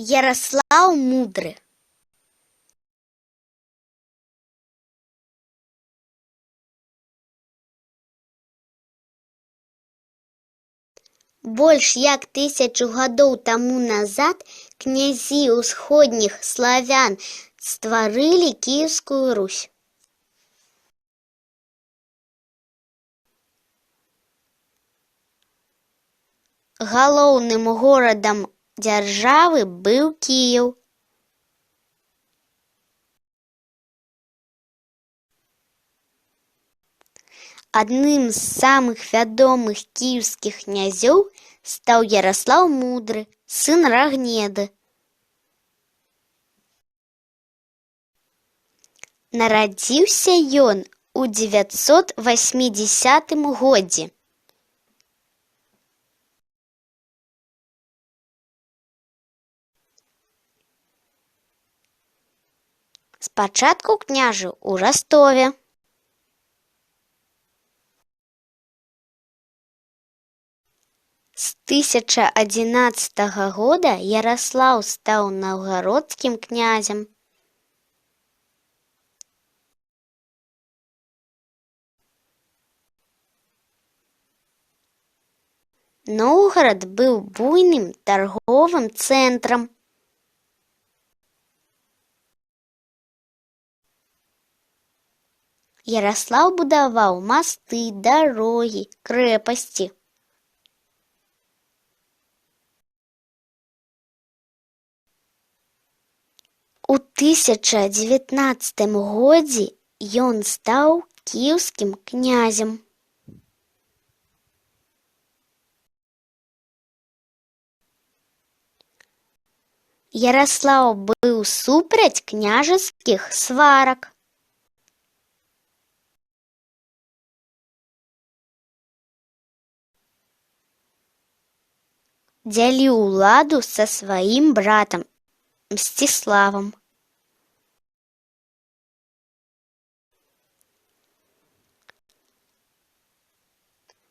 Ярослаў мудры. Больш як 1000 гадоў таму назад князі ўсходніх славян стварылі Кіеўскую Русь. Галоўным горадам дзяржавы быў Кіеў. Адным з самых вядомых кіеўскіх князёў стаў Яраслаў мудры, сын Рагнеды. Нарадзіўся ён у 980 годзе. Спачатку княжыў у Растове. З 1011 года Яраслаў стаў наўгародскім князем. Новгарад быў буйным тарговым цэнтрам. Яраслаў будаваў масты, дарогі, крэпасці. У 1019 годзе ён стаў кіеўскім князем. Яраслаў быў супраць княжацкіх сварак. Дзяліў уладу са сваім братам Мсціславам.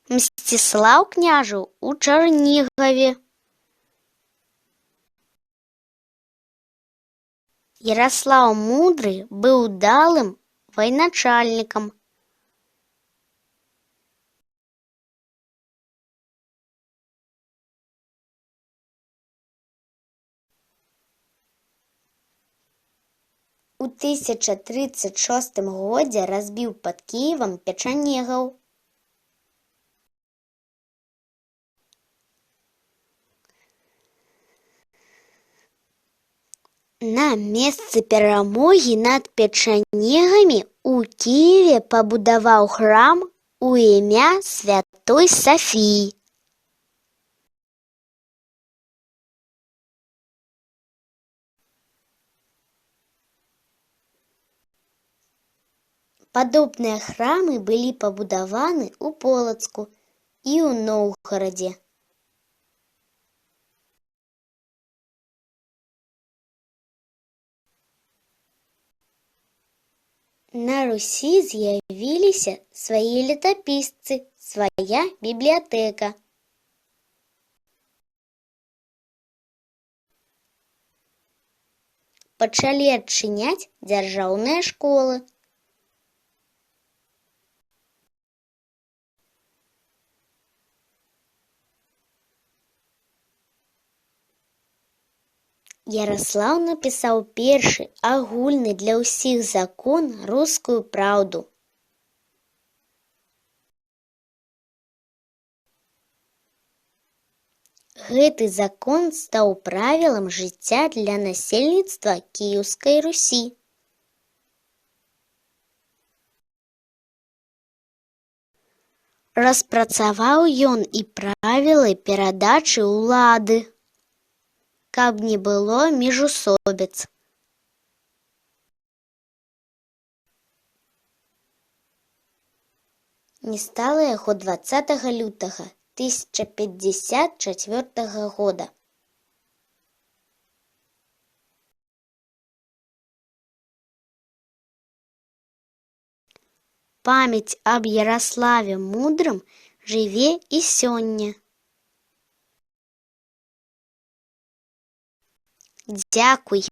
Мсціслаў княжыў у Чарнігаве. Яраслаў мудры быў удалым вайначальнікам. У 1036 годзе разбіў пад Кіевам печанегаў. На месцы перамогі над печанегамі у Кіеве пабудаваў храм у імя святой Сафіі. Падобныя храмы былі пабудаваны ў Полацку і ў Новгарадзе. На Русі з'явіліся свае летапісцы, свая бібліятэка. Пачалі адчыняць дзяржаўныя школы. Яраслаў напісаў першы агульны для ўсіх закон «Рускую праўду». Гэты закон стаў правілам жыцця для насельніцтва Кіеўскай Русі. Распрацаваў ён і правілы перадачы ўлады, каб не было міжусобіц. Не стала яго 20 лютага 1054 года. Памяць аб Яраславе мудрым жыве і сёння. Дзякуй.